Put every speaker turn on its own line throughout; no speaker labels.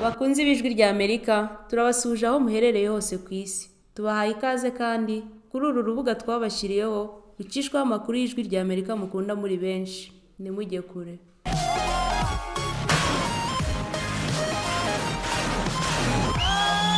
Bakunze ibijwi rya Amerika, turabasuje aho muherereye hose ku isi. Tubahaye ikaze kandi kuri uru rubuga twabashyiriyeho rucishwaho amakuru y'ijwi rya Amerika mukunda muri benshi. Nimujye kure.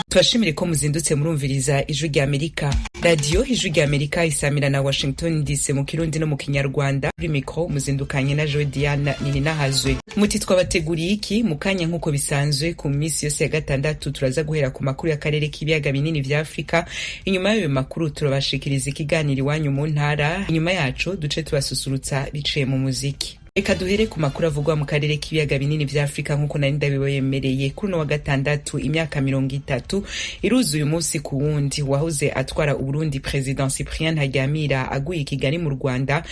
Twashimire ko muzindutse murumviriza ijwi rya Amerika. Radio ijwi rya Amerika isamira na Washington DC mu Kirundi no mu Kinyarwanda. Kuri mikro muzindukanye na Joy Diana Nininahazwe. Muti twabateguriye iki mu kanya nkuko bisanzwe ku minsi yose ya gatandatu turaza guhera ku makuru y'akarere k'ibiyaga binini vya Afrika. Inyuma y'ayo makuru turabashikiriza ikiganiro iwanyu mu ntara. Inyuma yacu duce tubasusurutsa biciye mu muziki. Eka duhere ku makuru avugwa mu karere k'ibiyaga binini vya Afrika nkuko nari ndabibemereye kuri no wa gatandatu imyaka 30 iruzuye umunsi ku wundi wahoze atwara Uburundi President Cyprien Ntaryamira aguye Kigali mu Rwanda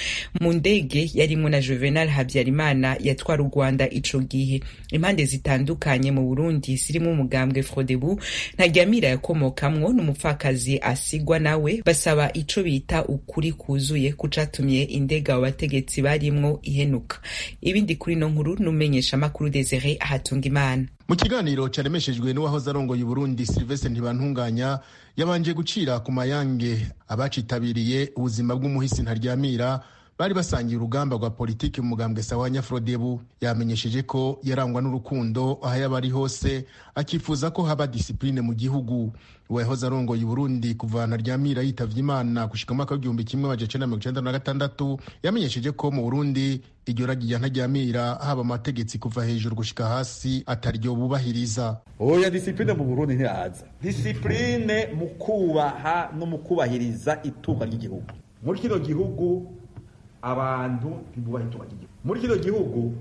mu ndege yarimwo na Juvenal Habyarimana yatwara u Rwanda ico gihe. Impande zitandukanye mu Burundi zirimo umugambwe Frodebu Ntaryamira yakomokamwo n'umupfakazi asigwa nawe basaba ico bita ukuri kuzuye kucatumye indege abategetsi barimwo ihenuka. Ibindi kuri no nkuru numenyesha makuru Desire Hatungimana.
Mu kiganiro caremeshejwe n'uwahoze arongoye Burundi Sylvestre Ntibantunganya yabanje gucira ku mayange abacitabiriye ubuzima bw'umuhisi Ntaryamira bari basangiye urugamba rwa politiki mu mugambwe Sawanya Frodebu. Yamenyesheje ko yarangwa n'urukundo aho yabari hose akifuza ko haba discipline mu gihugu. Uwahoze arongoye Burundi kuva Ntaryamira yitavye Imana gushika mu mwaka w'1996 yamenyesheje ko mu Burundi iryo ragiye Ntaryamira haba amategeko kuva hejuru gushika hasi ataryo bubahiriza.
Oya discipline mu Burundi ntiyaza. Discipline mu kubaha no mu kubahiriza itunga ry'igihugu. Muri kino gihugu abantu ntibubaha itunga ry'igihugu. Muri kino gihugu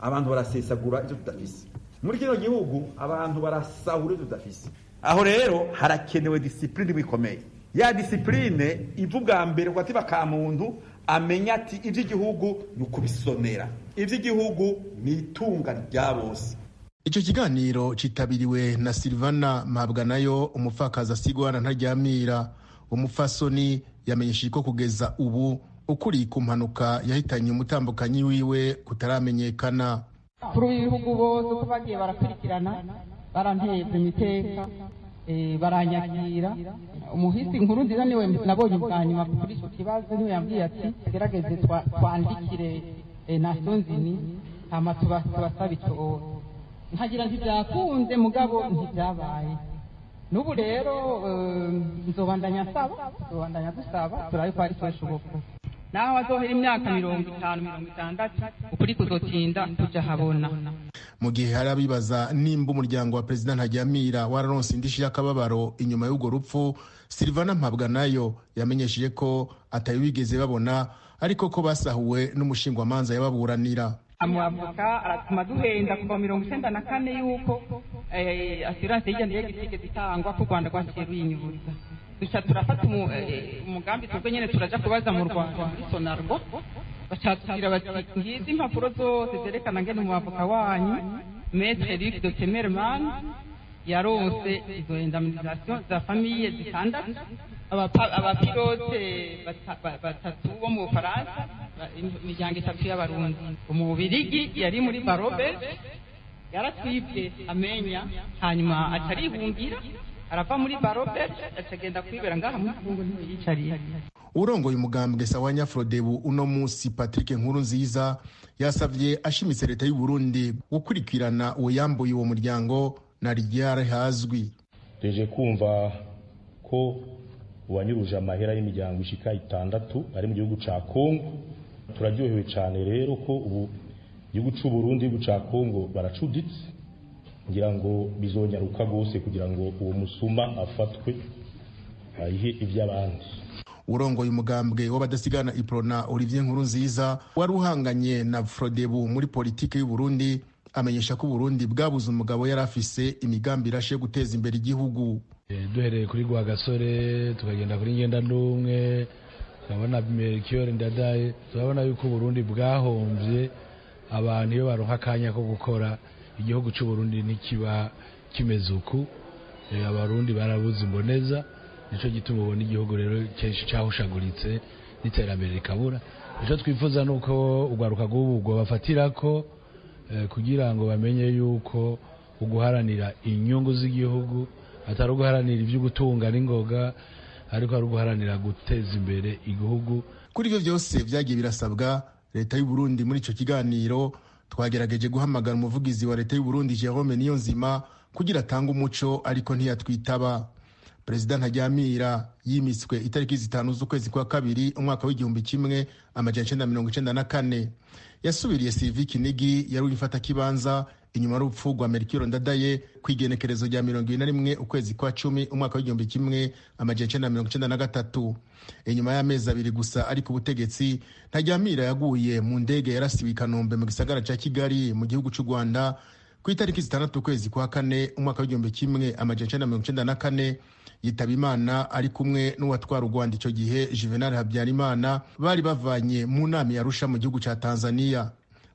abantu barasesagura ivyo tudafise. Muri kino gihugu abantu barasahura ivyo tudafise. Aho rero harakenewe discipline bikomeye. Ya discipline ivuga mbere kwati bakamuntu amenya ati ivy'igihugu nukubisonera. Ivy'igihugu ni itunga rya bose.
Ico kiganiro citabiriwe na Silvana Mpabwanayo umupfakazi asigwa na Ntaryamira. Umupfasoni yamenyesheje ko kugeza ubu ukuri ku mpanuka yahitanye umutambukanyi wiwe kutaramenyekana.
Kuri ibihugu bose uko bagiye barakurikirana baranteza imiteka baranyakira. Umuhisi inkuru nziza niwe nabonye bwa nyuma kuri icyo kibazo niwe yambwiye ati tugerageze twandikire Nations hama tubasaba icyo nkagira ntibyakunze mugabo ntibyabaye. N'ubu rero nzobandanya dusaba turabe ko ari tweshoboka. Naho azohera imyaka 50-60 ukuri kuzotinda tuja habona.
Mu gihe harabibaza nimba umuryango wa President Ntaryamira wararonse indishi y'akababaro inyuma y'ugo rupfu, Silvana Mpabwanayo yamenyesheje ko atayibigeze babona ariko ko basahuwe n'umushingwamanza yababuranira.
Amuavoka aratuma duhenda kuva 94 yuko assurance y'ijana y'igitege itangwa ku Rwanda rwaciye inyubuza. Duca turafata umugambi twebwe nyene turaja kubaza mu Rwanda muri Sonargo bacatubwira bati ngizi impapuro zose zerekana ngene umuavoka wanyu Maître Luc de Temerman yaronse izo indemnisation za famille zitandatu abapilote batatu bo mu Faransa imiryango itatu y'Abarundi. Umubirigi yari muri Barobe yaratwibye amenya hanyuma atarihungira arava muri Barobe acagenda kwibera ngaha mu Kongo niho yicariye.
Urongoye umugambwe Sawanya Frodebu uno musi Patrick Nkurunziza yasavye ashimitse leta y'u Burundi gukurikirana uwo yambuye uwo muryango na ryari hazwi.
Deje kumva ko uwanyuruje amahera y'imiryango ishika 6 ari mu gihugu ca Kongo. Turaryohewe cyane rero ko ubu igihugu cy'u Burundi igihugu ca Kongo baracuditse ngira ngo bizonyaruka gose kugira ngo uwo musuma afatwe ayihe ivy'abandi.
Urongoye umugambwe w'abadasigana Iprona Olivier Nkurunziza wari uhanganye na Frodebu muri politike y'u Burundi amenyesha ko Burundi bwabuze umugabo yarafise imigambi irashe guteza imbere igihugu.
Duhereye kuri Rwagasore tukagenda kuri Ngendandumwe turabona Melchior Ndadaye turabona yuko Burundi bwahomvye abantu iyo baronka akanya ko gukora igihugu cy'u Burundi nikiba kimeze uku. Abarundi barabuze imboneza nico gituma ubona igihugu rero kenshi cyahushaguritse n'iterambere rikabura. Ico twifuza nuko ugwaruka rw'ubu bafatirako kugira ngo bamenye yuko uguharanira inyungu z'igihugu, atari uguharanira ibyo gutunga n'ingoga, ariko ari uguharanira guteza imbere igihugu.
Kuri ibyo byose byagiye birasabwa, leta y'u Burundi muri ico kiganiro twagerageje guhamagara umuvugizi wa leta y'u Burundi Jerome Niyonzima kugira atange umuco, ariko ntiyatwitaba. Perezida Ntaryamira yimiswe itariki 5 z'ukwezi kwa kabiri umwaka w'1994. Yasubiriye Sylvie Kinigi yari urifata kibanza inyuma y'urupfu rwa Melchior Ndadaye kwigenekerezo rya 21 ukwezi kwa 10 umwaka w'1993. Inyuma y'amezi abiri gusa ari ku butegetsi, Ntaryamira yaguye mu ndege yarasiwe i Kanombe mu gisagara ca Kigali mu gihugu cy'u Rwanda ku itariki 6 ukwezi kwa 4 umwaka w'1994. Yitaba Imana ari kumwe n'uwatwara u Rwanda icyo gihe Juvenal Habyarimana, bari bavanye mu nama ya Arusha mu gihugu ca Tanzania.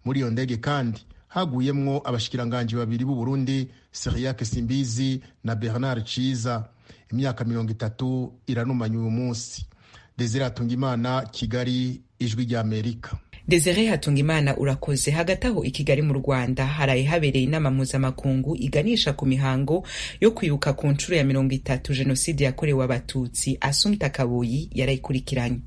Muri iyo ndege kandi haguyemwo abashikiranganje babiri b'u Burundi, Cyriaque Simbizi na Bernard Ciza. Imyaka 30 iranumanye uyu munsi. Desire Hatungimana, Kigali, Ijwi rya Amerika.
Desire Hatungimana urakoze. Hagati aho i Kigali mu Rwanda haraye habereye inama mpuzamakungu iganisha ku mihango yo kwibuka ku nshuro ya 30 jenoside yakorewe Abatutsi. Assumpta Kaboyi yarayikurikiranye.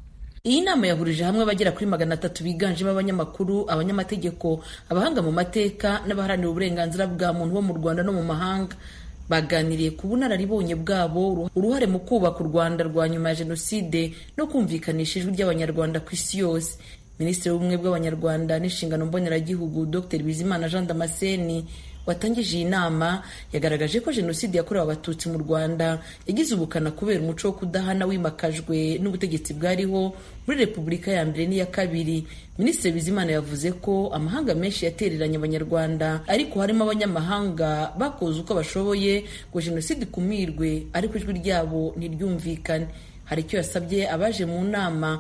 Iyi nama yahurije hamwe abagera kuri 300 biganjemo abanyamakuru, abanyamategeko, abahanga mu mateka n'abaharanira uburenganzira bwa muntu bo mu Rwanda no mu mahanga. Baganiriye ku bunararibonye bwabo, uruhare mu kubaka u Rwanda rwa nyuma ya jenoside no kumvikanisha ijwi ry'abanyarwanda ku isi yose. Minisitiri w'ubumwe bw'abanyarwanda n'inshingano mboneragihugu Dr Bizimana Jean Damascene watangije iyi nama yagaragaje ko jenoside yakorewe Abatutsi mu Rwanda yagize ubukana kubera umuco wo kudahana wimakajwe n'ubutegetsi bwariho muri Repubulika ya mbere n'iya kabiri. Minisitiri Bizimana yavuze ko amahanga menshi yatereranye abanyarwanda, ariko harimo abanyamahanga bakoze uko bashoboye ngo jenoside ikumirwe, ariko ijwi ryabo ntiryumvikane. Hari icyo yasabye abaje mu nama.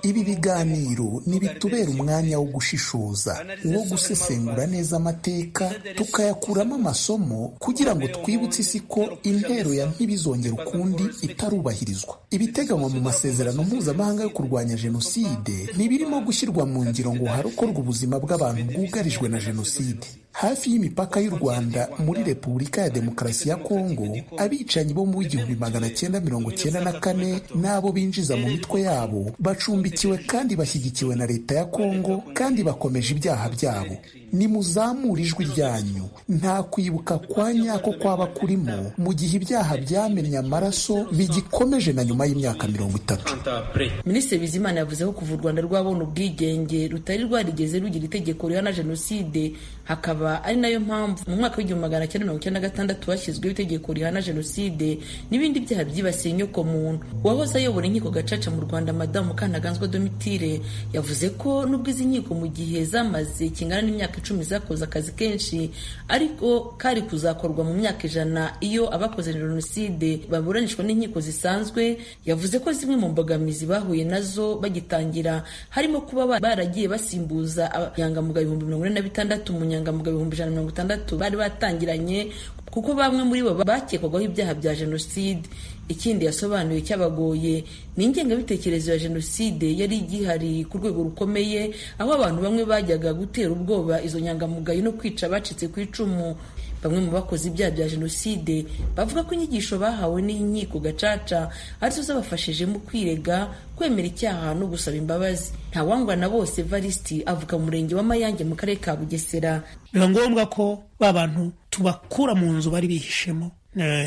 Ibi biganiro nibitubera umwanya wo gushishoza, wo gusesengura neza amateka, tukayakuramo amasomo kugira ngo twibutse isi ko intero ya ntibizongera ukundi itarubahirizwa. Ibiteganywa mu masezerano mpuzamahanga yo kurwanya jenoside ntibirimo gushyirwa mu ngiro ngo harokorwe ubuzima bw'abantu bwugarijwe na jenoside. Hafi y'imipaka y'u Rwanda muri Repubulika ya Demokarasi ya Kongo, abicanyi bo mu 1994 n'abo binjiza mu mitwe yabo bacumbikiwe kandi bashyigikiwe na leta ya Kongo, kandi bakomeje ibyaha byabo. Nimuzamure ijwi ryanyu, nta kwibuka kwa nyako kwaba kurimo mu gihe ibyaha byamennye amaraso bigikomeje na nyuma y'imyaka 30.
Minisitiri Bizimana yavuze ko kuva u Rwanda rwabona ubwigenge rutari rwarigeze rugira itegeko rihana jenoside, hakaba ari nayo mpamvu mu mwaka w'1996 hashyizweho itegeko rihana jenoside n'ibindi byaha byibasiye inyoko muntu. Uwahoze ayobora inkiko gacaca mu Rwanda Madamu Mukantaganzwa Domitire yavuze ko nubwo izi nkiko mu gihe zamaze kingana n'imyaka 10 zakoze akazi kenshi, ariko kari kuzakorwa mu myaka 100 iyo abakoze jenoside baburanishwa n'inkiko zisanzwe. Yavuze ko zimwe mu mbogamizi bahuye nazo bagitangira harimo kuba baragiye basimbuza yangamugayo 46 mu nyangamugayo 160 bari batangiranye, kuko bamwe muri bo bakekwagaho ibyaha bya jenoside. Ikindi yasobanuye cyabagoye ni ingengabitekerezo ya jenoside yari igihari ku rwego rukomeye, aho abantu bamwe bajyaga gutera ubwoba izo nyangamugayo no kwica abacitse ku icumu. Bamwe mu bakoze ibyaha bya jenoside bavuga ko inyigisho bahawe n'inkiko gacaca arizo zabafashije mu kwirega, kwemera icyaha no gusaba imbabazi. Ntawangwa na bose Evariste avuga mu murenge wa Mayange mu karere ka Bugesera.
Biba ngombwa ko babantu tubakura mu nzu bari bihishemo.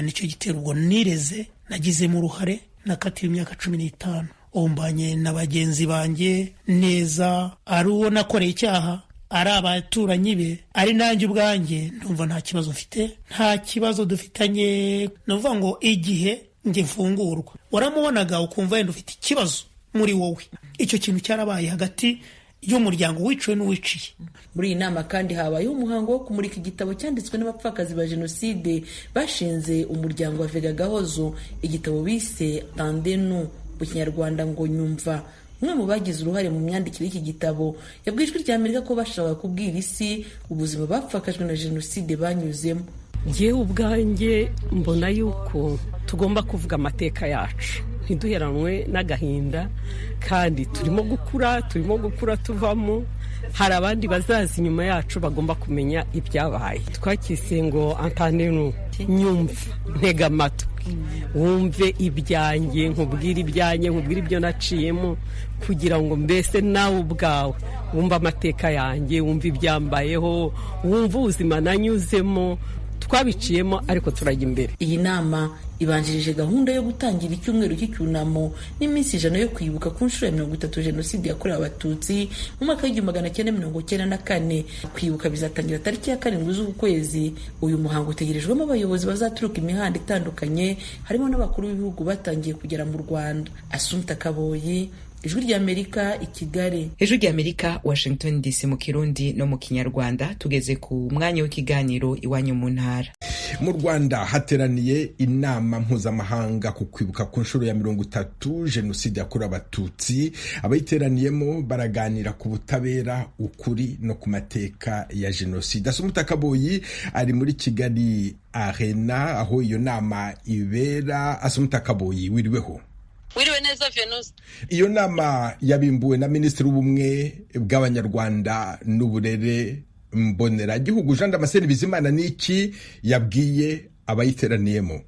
Nicyo gitero ubwo nireze nagizemo uruhare, nakatiwe imyaka 15. Ombanye na bagenzi banjye neza, ari uwo nakoreye icyaha, ari abaturanyi be, ari nanjye ubwanjye, ndumva nta kibazo mfite, nta kibazo dufitanye. Nuvuga ngo igihe nge mfungurwa waramubonaga ukumva yenda ufite ikibazo muri wowe. Icyo kintu cyarabaye hagati y'umuryango wiciwe n'uwiciye.
Muri iyi nama kandi habayeho umuhango wo kumurika igitabo cyanditswe n'abapfakazi ba jenoside bashinze umuryango wa Vega Gahozo. Igitabo bise Tandenu mu Kinyarwanda ngo nyumva. Umwe mu bagize uruhare mu myandikire y'iki gitabo yabwiye Ijwi rya Amerika ko bashaka kubwira isi ubuzima bapfakajwe na jenoside banyuzemo.
Njyewe ubwanjye mbona yuko tugomba kuvuga amateka yacu ntiduheranwe n'agahinda kandi turimo gukura tuvamo. Hari abandi bazaza inyuma yacu bagomba kumenya ibyabaye. Twakise ngo antanenu, nyumva, ntega amatwi, wumve ibyanjye, nkubwire ibyo naciyemo, kugira ngo mbese nawe ubwawe wumve amateka yanjye, wumve ibyambayeho, wumve ubuzima nanyuzemo, twabiciyemo ariko turajya imbere.
Iyi nama ibanjirije gahunda yo gutangira icyumweru cy'icyunamo n'iminsi 100 yo kwibuka ku nshuro ya 30 Jenoside yakorewe Abatutsi mu mwaka w'1994. Kwibuka bizatangira tariki ya 7 z'uku kwezi. Uyu muhango utegerejwemo abayobozi bazaturuka imihanda itandukanye, harimo n'abakuru b'ibihugu batangiye kugera mu Rwanda. Assumpta Kaboyi, Ijwi ry'Amerika, i Kigali.
Ijwi ry'Amerika, Washington DC, mu Kirundi no mu Kinyarwanda. Tugeze ku mwanya w'ikiganiro iwanyu mu ntara.
Mu Rwanda hateraniye inama mpuzamahanga ku kwibuka ku nshuro ya 30 Jenoside yakorewe Abatutsi. Abayiteraniyemo baraganira ku butabera, ukuri no ku mateka ya Jenoside. Assumpta Kaboyi ari muri Kigali Arena aho iyo nama ibera. Assumpta Kaboyi, wiriweho?
Wiriwe neza Venus.
Iyo nama yabimbuwe na Minisitiri w'Ubumwe bw'Abanyarwanda n'Uburere Mboneragihugu Jean Damascene Bizimana. Niki yabwiye abayiteraniyemo?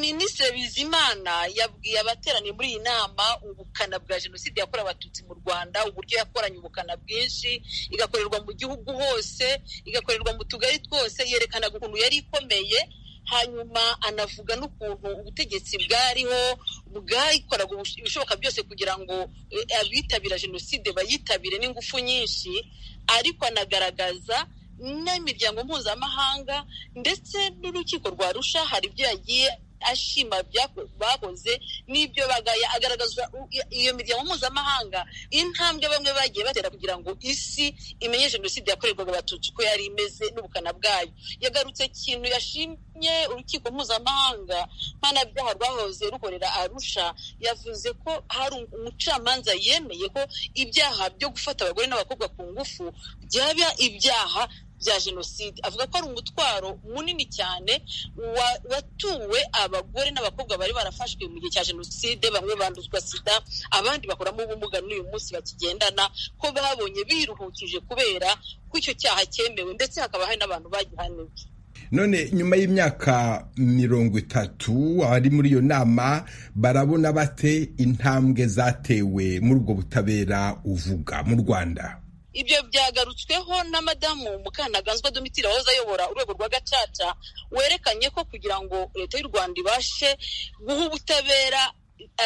Minisitiri Bizimana yabwiye abateraniye muri iyi nama ubukana bwa Jenoside yakorewe Abatutsi mu Rwanda, uburyo yakoranye ubukana bwinshi, igakorerwa mu gihugu hose, igakorerwa mu tugari twose, yerekana ukuntu yari ikomeye. Hanyuma anavuga n'ukuntu ubutegetsi bwariho bwayikoraga ibishoboka byose kugira ngo abitabira Jenoside bayitabire n'ingufu nyinshi, ariko anagaragaza n'imiryango mpuzamahanga ndetse n'urukiko rwa Arusha hari ibyo yagiye ashima bakoze n'ibyo bagaya. Agaragaza iyo miryango mpuzamahanga intambwe bamwe bagiye batera kugira ngo isi imenye Jenoside yakorerwaga Abatutsi ko yari imeze n'ubukana bwayo. Yagarutse ikintu yashimye urukiko mpuzamahanga mpanabyaha rwahoze rukorera Arusha, yavuze ko hari umucamanza yemeye ko ibyaha byo gufata abagore n'abakobwa ku ngufu byaba ibyaha bya Jenoside. Avuga ko ari umutwaro munini cyane watuwe abagore n'abakobwa bari barafashwe mu gihe cya Jenoside, bamwe banduzwa sida, abandi bakoramo ubumuga n'uyu munsi bakigendana, ko babonye biruhukije kubera ko icyo cyaha cyemewe, ndetse hakaba hari n'abantu bagihaniwe.
None nyuma y'imyaka 30 ari muri iyo nama barabona bate intambwe zatewe muri ubwo butabera uvuga mu Rwanda?
Ibyo byagarutsweho na Madamu Mukantaganzwa Domitira wahoze ayobora urwego rwa Gacaca, werekanye ko kugira ngo leta y'u Rwanda ibashe guha ubutabera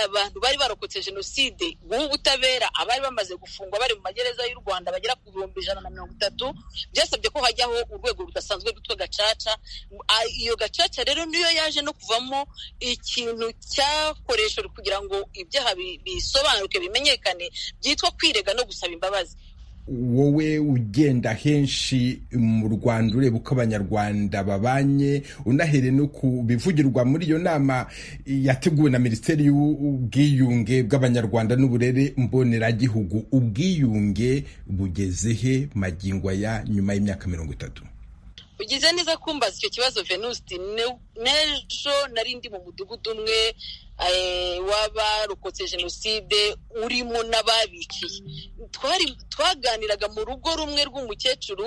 abantu bari barokotse Jenoside, guha ubutabera abari bamaze gufungwa bari mu magereza y'u Rwanda bagera ku 130, byasabye ko hajyaho urwego rudasanzwe rwitwa Gacaca. Iyo Gacaca rero niyo yaje no kuvamo ikintu cyakoreshejwe kugira ngo ibyaha bisobanuke bimenyekane, byitwa kwirega no gusaba imbabazi.
Wowe ugenda henshi mu Rwanda ureba uko Abanyarwanda babanye, unahere no kubivugirwa muri iyo nama yateguwe na Minisiteri y'Ubwiyunge bw'Abanyarwanda n'Uburere Mboneragihugu. Ubwiyunge bugezehe magingo ya nyuma y'imyaka 30?
Ugize neza kumbaza icyo kibazo Venusti. Nejo nari ndi mu mudugudu umwe w'abarokotse Jenoside urimo n'ababikiye. Twaganiraga mu rugo rumwe rw'umukecuru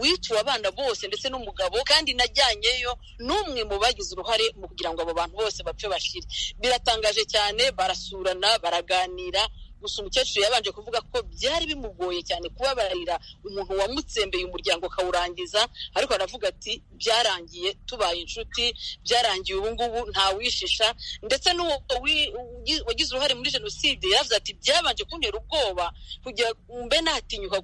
wiciwe abana bose ndetse n'umugabo, kandi najyanyeyo n'umwe mu bagize uruhare mu kugira ngo abo bantu bose bapfe bashire. Biratangaje cyane, barasurana, baraganira. Gusa umukecuru yabanje kuvuga ko byari bimugoye cyane kubabarira umuntu wamutsembeye umuryango kawurangiza, ariko aravuga ati byarangiye tubaye inshuti, byarangiye ubu ngubu nta wishisha. Ndetse n'uwo wagize uruhare muri Jenoside yavuze ati byabanje kuntera ubwoba kugira mbe natinyuka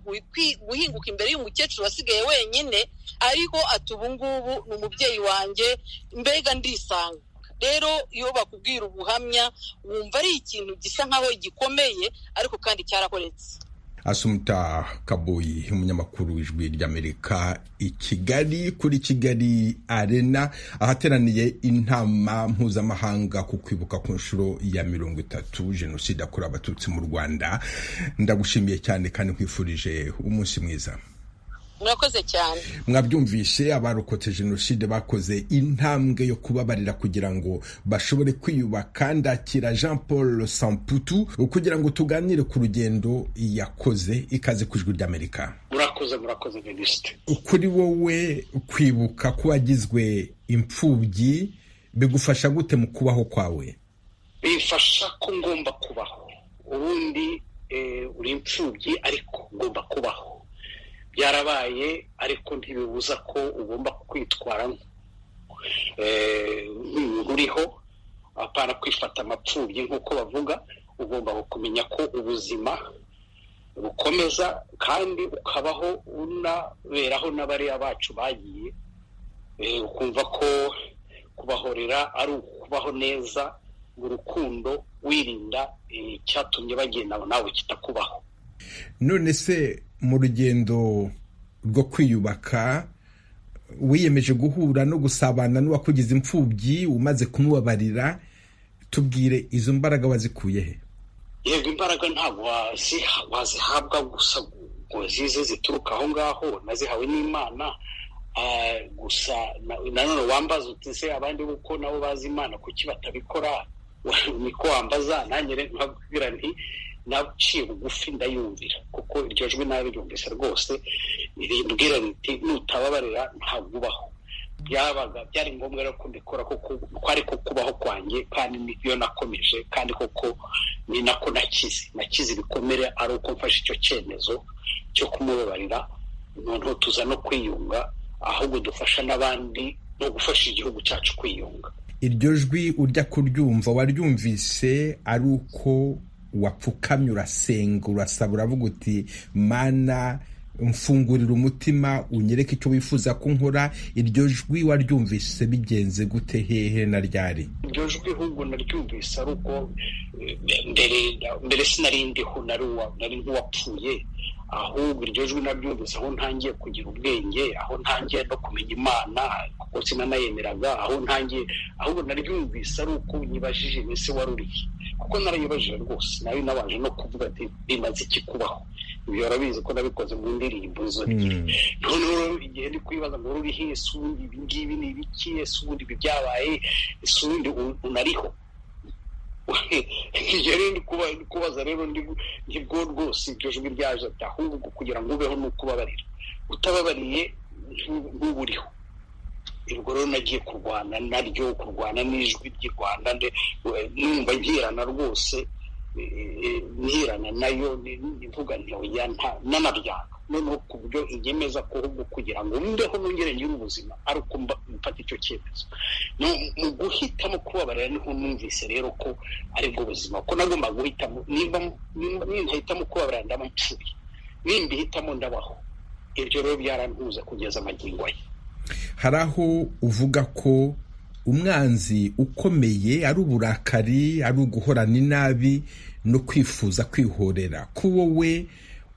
guhinguka imbere y'umukecuru wasigaye wenyine, ariko ati ubu ngubu ni umubyeyi wanjye, mbega ndisanga. Rero iyo bakubwira ubuhamya wumva ari ikintu gisa nkaho gikomeye, ariko kandi cyarakoretse.
Assumpta Kaboyi, umunyamakuru w'Ijwi ry'Amerika i Kigali, kuri Kigali Arena ahateraniye intama mpuzamahanga ku kwibuka ku nshuro ya 30 Jenoside yakorewe Abatutsi mu Rwanda. Ndagushimiye cyane kandi nkwifurije umunsi mwiza.
murakoze cyane.
Mwabyumvishe, abarokotse jenoside bakoze intambwe yo kubabarira kugira ngo bashobore kwiyubaka. Ndakira Jean Paul Samputu kugira ngo tuganire ku rugendo yakoze. Ikaze ku Ijwi ry'Amerika.
Murakoze Venuste.
Kuri wowe kwibuka ko wagizwe imfubyi bigufasha gute mu kubaho kwawe?
Bifasha ko ngomba kubaho, ubundi uri imfubyi ariko ngomba kubaho. Byarabaye ariko ntibibuza ko ugomba kwitwara uriho, apana kwifata amapfubyi nk'uko bavuga. Ugomba kumenya ko ubuzima bukomeza kandi ukabaho unaberaho n'abariya bacu bagiye, ukumva ko kubahorera ari ukubaho neza mu rukundo, wirinda icyatumye bagenda nawe kitakubaho.
None se mu rugendo rwo kwiyubaka wiyemeje guhura no gusabana n'uwakugize imfubyi umaze kumubabarira, tubwire izo mbaraga wazikuye he?
Yego, imbaraga ntabwo wazihabwa gusa ngo zize zituruka aho ngaho, nazihawe n'Imana. Gusa nanone wambaza uti se abandi uko nabo bazi Imana kuki batabikora? Niko wambaza, nanjye nkabwira nti naciye bugufi ndayumvira, kuko iryo jwi naryumvise rwose rimbwira riti nutababarira ntabwo ubaho. Byari ngombwa rero ko mbikora, kuko kwari ko kubaho kwanjye, kandi niyo nakomeje, kandi koko ni nako nakize ibikomere ari uko mfashe icyo cyemezo cyo kumubabarira. Noneho tuza no kwiyunga, ahubwo dufasha n'abandi no gufasha igihugu cyacu kwiyunga.
Iryo jwi urya kuryumva waryumvise ari uko wapfukamye urasenga, urasaba, uravuga uti Mana mfungurira umutima unyereke icyo wifuza ko nkora. Iryo jwi waryumvise bigenze gute, hehe na ryari?
Iryo jwi ahubwo naryumvise ari uko mbere sinarindiho, nari nk'uwapfuye. Ahubwo iryo jwi naryumvise aho ntangiye kugira ubwenge, aho ntangiye no kumenya Imana, kuko sinanayemeraga. Ahubwo naryumvise ari uko nyibajije ese wari urihe, kuko narayibajije rwose. Nawe nabanje no kuvuga ati bimaze iki kubaho? Ibyo urabizi ko nabikoze mu ndirimbo zo ebyiri. Noneho igihe ndi kwibaza ngo urihe, ese ubundi ibi ngibi ni ibiki, ese ubundi ibi byabaye, ese ubundi unariho? Igihe ndi kubaza rero nibwo rwose iryo jwi ryaje ati ahubwo kugira ngo ubeho ni ukubabarira, utababariye ntuburiho. Ubwo rero nagiye kurwana naryo, kurwana n'ijwi ry'i Rwanda, numva nkirana rwose, nkirana nayo, nivuga nti oya nanabyanga. Noneho ku buryo inyemeza ko ahubwo kugira ngo mbeho nongere ngire ubuzima ari uko mfata icyo cyemezo. Mu guhitamo kubabarira niho numvise rero ko aribwo buzima, ko nagomba guhitamo. Nimba ntahitamo kubabarira ndaba mpfuye, nimba ihitamo ndabaho. Ibyo rero byarantuza kugeza amagingo ye.
Hari aho uvuga ko umwanzi ukomeye ari uburakari, ari uguhorana inabi no kwifuza kwihorera. Ko wowe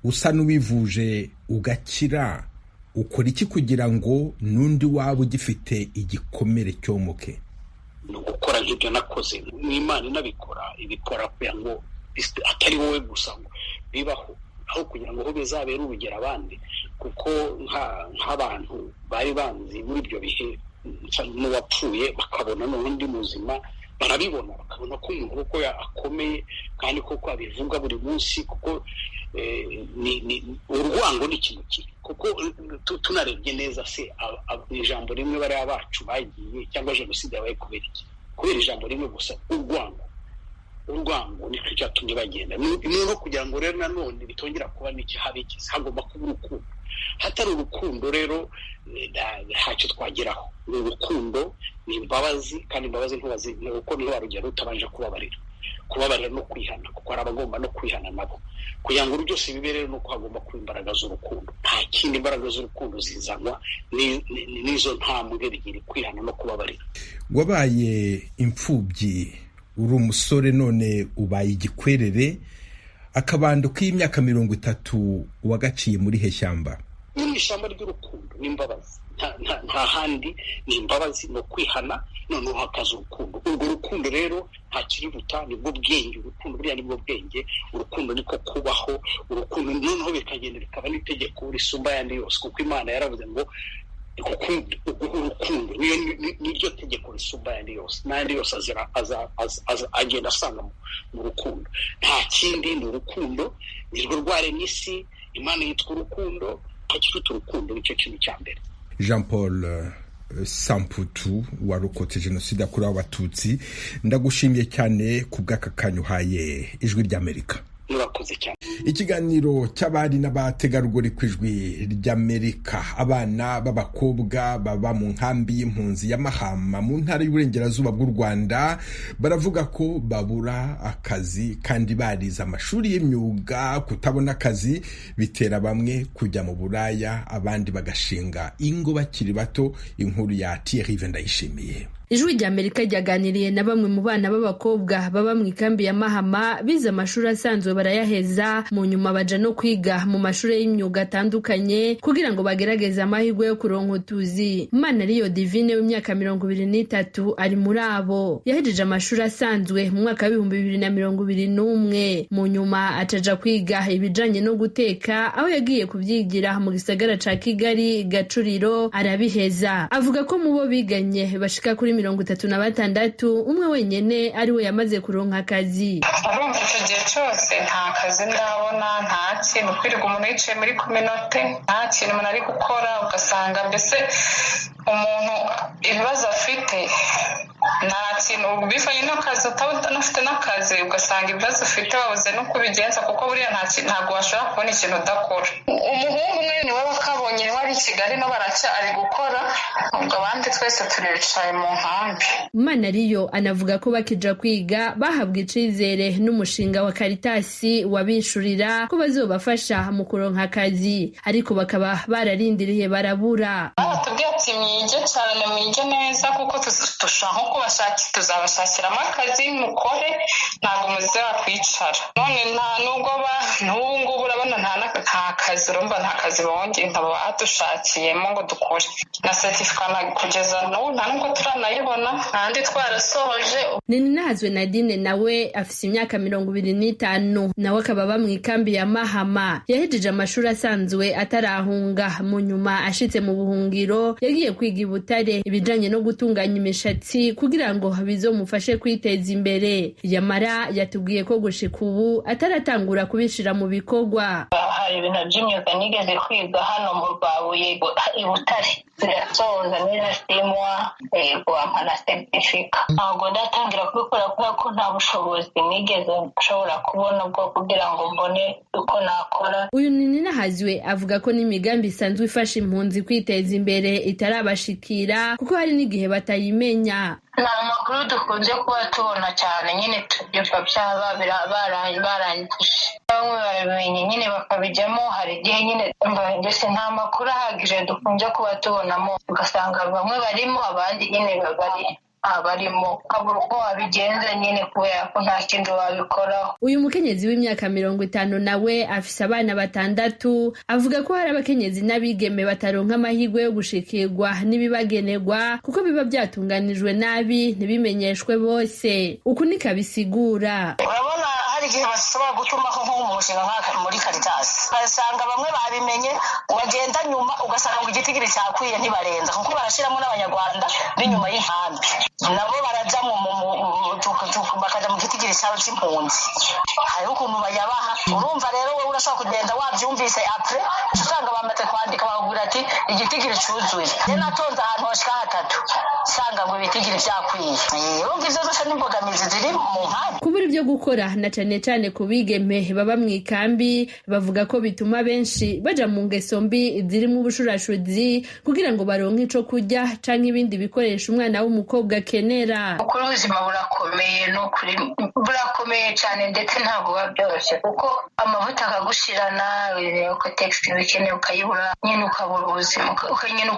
usa n'uwivuje ugakira, ukora iki kugira ngo n'undi waba ugifite igikomere cyomuke?
Ni ugukora nk'ibyo nakoze. N'Imana inabikora, ibikora kugira ngo atari wowe gusa ngo bibaho, aho kugira ngo ho bizabere urugero abandi. Kuko nk'abantu bari banzi muri ibyo bihe n'uwapfuye bakabona n'undi muzima, barabibona, bakabona ko umuntu koko akomeye kandi koko abivuga buri munsi. Kuko urwango ni ikintu kibi, kuko tunarebye neza se ijambo rimwe bariya bacu bagiye, cyangwa jenoside yabaye kubera iki? Kubera ijambo rimwe gusa, urwango nicyo cyatumye bagenda. No kugira ngo rero nanone bitongera kuba n'ikihabikisi, hagomba kuba urukundo. Hatari urukundo rero ntacyo twageraho. Ni urukundo, ni imbabazi, kandi imbabazi uko niho warugera utabanje kubabarira no kwihana, kuko hari abagomba no kwihana nabo. Kugira ngo byose bibe rero nuko hagomba kuba imbaraga z'urukundo. Nta kindi imbaraga z'urukundo zizanwa n'izo ntambwe ebyiri, kwihana no kubabarira.
Wabaye imfubyi, uri umusore, none ubaye igikwerere. Akabando k'imyaka 30 wagaciye muri Heshyamba.
Nyuma ubundi ijambo ry'urukundo n'imbabazi nta handi ni imbabazi no kwihana noneho hakaza urukundo. Urwo rukundo rero nta kiriruta, nibwo bwenge. Urukundo buriya nibwo bwenge. Urukundo niko kubaho. Urukundo noneho bikagenda bikaba n'itegeko risumba ayandi yose, kuko Imana yaravuze ngo urukundo niryo tegeko risumba ayandi yose, n'ayandi yose agenda asanga mu rukundo. Nta kindi, ni urukundo. nirwo rwaremye isi. Imana yitwa urukundo, hakiruta urukundo. Nicyo kintu cya mbere.
Jean Paul Samputu warokotse jenoside yakorewe Abatutsi, ndagushimiye cyane ku bw'aka kanya uhaye Ijwi ry'Amerika.
Murakoze cyane.
Ikiganiro cy'abari n'abategarugori ku Ijwi ry'Amerika. Abana b'abakobwa baba mu nkambi y'impunzi ya Mahama mu ntara y'Uburengerazuba bw'u Rwanda baravuga ko babura akazi kandi barize amashuri y'imyuga. Kutabona akazi bitera bamwe kujya mu buraya, abandi bagashinga ingo bakiri bato. Inkuru ya Thierry Vendayishimiye.
Ijwi ry'Amerika ryaganiriye na bamwe mu bana b'abakobwa baba mu ikambi ya Mahama bize amashuri asanzwe barayaheza, mu nyuma baja no kwiga mu mashuri y'imyuga atandukanye kugira ngo bagerageze amahirwe yo kuronka utuzi. Manariyo Divine w'imyaka 23 ari muri abo. Yahejeje amashuri asanzwe mu mwaka wa 2021, mu nyuma acaja kwiga ibijanye no guteka, aho yagiye kuvyigira mu gisagara ca Kigali Gacuriro arabiheza. Avuga ko mu bo biganye bashika kuri 36 umwe wenyene ari we yamaze kuronka akazi.
Urumva icyo gihe cyose nta kazi ndabona, nta kintu, kwirirwa umuntu yicaye muri kominote, nta kintu umuntu ari gukora, ugasanga mbese umuntu ibibazo afite nta kintu bivanye n'akazi, utanafite n'akazi ugasanga ibibazo ufite wabuze no kubigenza, kuko buriya ntabwo washobora kubona ikintu udakora. Umuhungu umwe niwe wakabonye wari i Kigali no baracyari gukora, ubwo abandi twese turicaye mu nkambi.
Manariyo anavuga ko bakija kwiga bahabwa icizere n'umushinga wa Caritas wabishurira ko bazobafasha mu kuronka akazi, ariko bakaba bararindiriye barabura.
Tubwiye ati mwige cyane, mwige neza, kuko dushaka tuzabashakiramo akazi mukore, ntabwo muzaba kwicara. None nta nubwo n'ubu ngubu urabona nta kazi, urumva nta kazi bongeye nkaba badushakiyemo ngo dukore na certificate kugeza n'ubu nta nubwo turanayibona, kandi twarasohoje.
Ninahazwe Nadine nawe afise imyaka 25, nawe akaba aba mu ikambi ya Mahama. Yahejeje amashuri asanzwe atarahunga, mu nyuma ashitse mu buhungiro yagiye kwiga i Butare ibijanye no gutunganya imishatsi kugira ngo bizomufashe kwiteza imbere. Yamara yatubwiye ko gushika ubu ataratangura kubishira mu bikorwa.
Hari ibintu by'imyuga nigeze kwiga hano mu Rwabuye i Butare, zirasoza nirasimwa guhamana certificate. Ntabwo ndatangira kubikora kubera ko nta bushobozi nigeze nshobora kubona bwo kugira ngo mbone uko nakora.
Uyu Ninahazwe avuga ko n'imigambi isanzwe ifasha impunzi kwiteza imbere itarabashikira kuko hari n'igihe batayimenya.
Ni amakuru dukunze kuba tubona cyane, nyine tubyumva byaba barangije, bamwe barabimenye nyine bakabijyamo. Hari igihe nyine mbese nta makuru ahagije dukunze kuba tubonamo, ugasanga bamwe barimo abandi nyine abarimo kabura uko wabigenza nyine kubera ko nta kindi wabikoraho.
Uyu mukenyezi w'imyaka 50 nawe afise abana 6, avuga ko hari abakenyezi n'abigeme bataronka amahirwe yo gushikirwa n'ibibagenerwa kuko biba byatunganijwe nabi ntibimenyeshwe bose. Uku nikabisigura.
Urabona hari igihe bashobora gutumaho nk'umushinga muri Caritas, ugasanga bamwe babimenye, wagenda nyuma ugasanga ngo igitigiri cyakwiye ntibarenza, kuko barashiramo n'abanyarwanda b'inyuma y'inkambi, nabo baraja bakaja mu gitigiri cyabo cy'impunzi. Hariho ukuntu bayabaha. Urumva rero wowe urashobora kugenda wabyumvise apre usanga bamaze kwandika bakubwira ati igitigiri cyuzuye. Rero natonze ahantu hashika 3 usanga ngo ibitigiri byakwiye. Urumva izo zose n'imbogamizi ziri mu nkambi.
Kubura ibyo gukora na cyane ku bigeme baba mu ikambi, bavuga ko bituma benshi baja mu ngeso mbi zirimo ubushurashuzi kugira ngo baronke ico kurya canke ibindi bikoresha umwana w'umukobwa akenera.
Ukuri ubuzima burakomeye cyane, ndetse ntabwo biba byoroshye kuko amavuta akagushirana, uko textile ukeneye ukayibura, nyine ukabura ubuzima,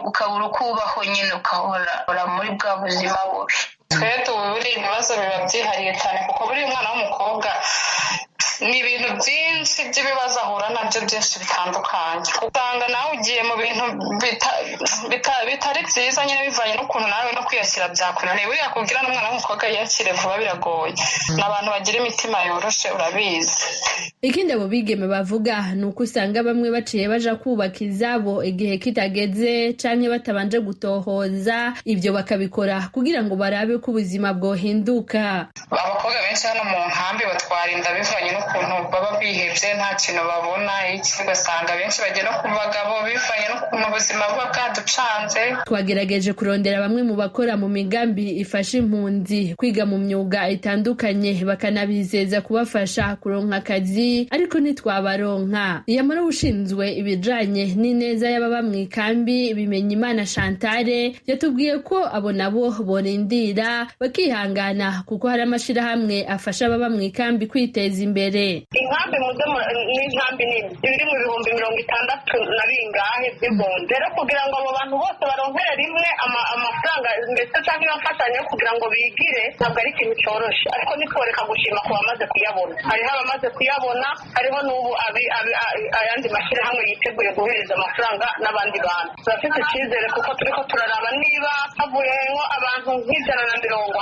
ukabura ukubaho, nyine ukahora muri bwa buzima bubi. Twe tuburi ibibazo biba byihariye cyane kuko buri mwana w'umukobwa
ni ibintu byinshi by'ibibazo ahura nabyo byinshi bitandukanye. Usanga nawe ugiye mu bintu bitari byiza nyine bivanye n'ukuntu nawe no kwiyakira byakunaniye. Buriya kubwira n'umwana w'umukobwa yiyakire vuba biragoye. Ni abantu bagira imitima yoroshe urabizi.
Ikindi abo bigeme bavuga ni uko usanga bamwe baciye baja kubaka izabo igihe kitageze canke batabanje gutohoza, ibyo bakabikora kugira ngo barabe ko ubuzima bwohinduka.
Abakobwa benshi hano mu nkambi batwara inda bivanye n'ukuntu baba bihebye nta kintu babona, iki ugasanga benshi bagiye no ku bagabo bivanye n'ukuntu ubuzima buba bwaducanze.
Twagerageje kurondera bamwe mu bakora mu migambi ifasha impunzi kwiga mu myuga itandukanye bakanabizeza kubafasha kuronka akazi, ariko ntitwabaronka. Iyamara ushinzwe ibijanye n'ineza y'ababa mu ikambi Bimenyimana Chantale yatubwiye ko abo nabo borindira bakihangana kuko hari amashirahamwe afasha ababa mu ikambi kwiteza imbere.
Inkambi n'inkambi nini ibiri mu bihumbi 60 na bingahe by'impunzi. Rero kugira ngo abo bantu bose baronkere rimwe amafaranga ndetse cyangwa imfashanyo kugira ngo bigire ntabwo ari ikintu cyoroshe, ariko nitworeka gushima ku bamaze kuyabona. Hariho abamaze kuyabona, hariho n'ubu ayandi mashyirahamwe yiteguye guhereza amafaranga n'abandi bantu. Turafite icyizere kuko turiko turaraba niba havuyemo abantu nk'ijana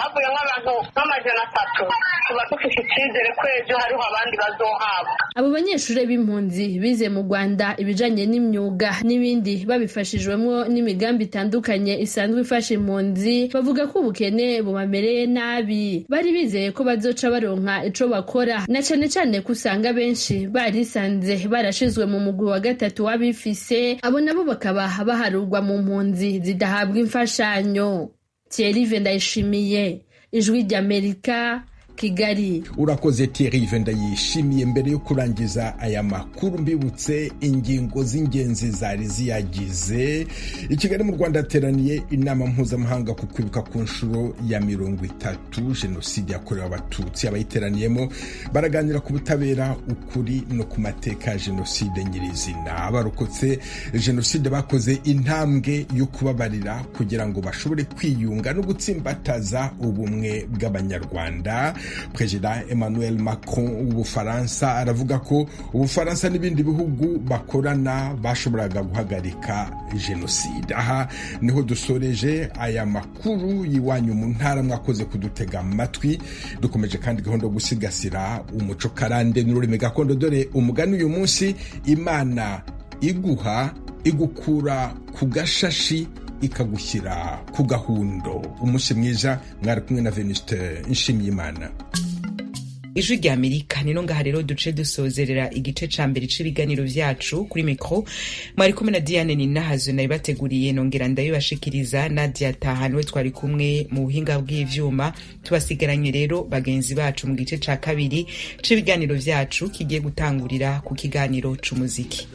havuyemo abantu nk'amajana 3, tuba dufite icyizere ko ejo hariho abandi bazohabwa.
Abo banyeshuri b'impunzi bize mu Rwanda ibijanye n'imyuga n'ibindi babifashijwemo n'imigambi itandukanye isanzwe ifasha impunzi, bavuga ko ubukene bubamereye nabi. Bari bizeye ko bazoca baronka ico bakora, na cane cane ko usanga benshi barisanze barashizwe mu mugwi wa 3 w'abifise, abo nabo bakaba baharurwa mu mpunzi zidahabwa imfashanyo. Thierry Ndayishimiye, Ijwi ry'Amerika, Kigali.
Urakoze Thierry Ndayishimiye. Mbere yo kurangiza aya makuru mbibutse ingingo z'ingenzi zari ziyagize. I Kigali mu Rwanda hateraniye inama mpuzamahanga ku kwibuka ku nshuro ya 30 jenoside yakorewe abatutsi. Abayiteraniyemo baraganira ku butabera, ukuri no ku mateka ya jenoside nyirizina. Abarokotse jenoside bakoze intambwe yo kubabarira kugira ngo bashobore kwiyunga no gutsimbataza ubumwe bw'Abanyarwanda. Perezida Emmanuel Macron w'Ubufaransa aravuga ko Ubufaransa n'ibindi bihugu bakorana bashoboraga guhagarika jenoside. Aha niho dusoreje aya makuru y'iwanyu mu ntara. Mwakoze kudutega amatwi. Dukomeje kandi gahunda yo gusigasira umuco karande n'ururimi gakondo. Dore umugani uyu munsi: Imana iguha igukura ku gashashi ikagushyira ku gahundo. Umunsi mwiza. Mwari kumwe na Venuste Nshimiyimana.
Ijwi ry'Amerika nino ngaha rero duce dusozerera igice ca mbere c'ibiganiro vyacu. Kuri mikro mwari kumwe na Diane Ninahazwe nabibateguriye nongera ndabibashikiriza. Nadia Tahanwe twari kumwe mu buhinga bw'ivyuma. Tubasigaranye rero bagenzi bacu mu gice ca kabiri c'ibiganiro vyacu kigiye gutangurira ku kiganiro c'umuziki.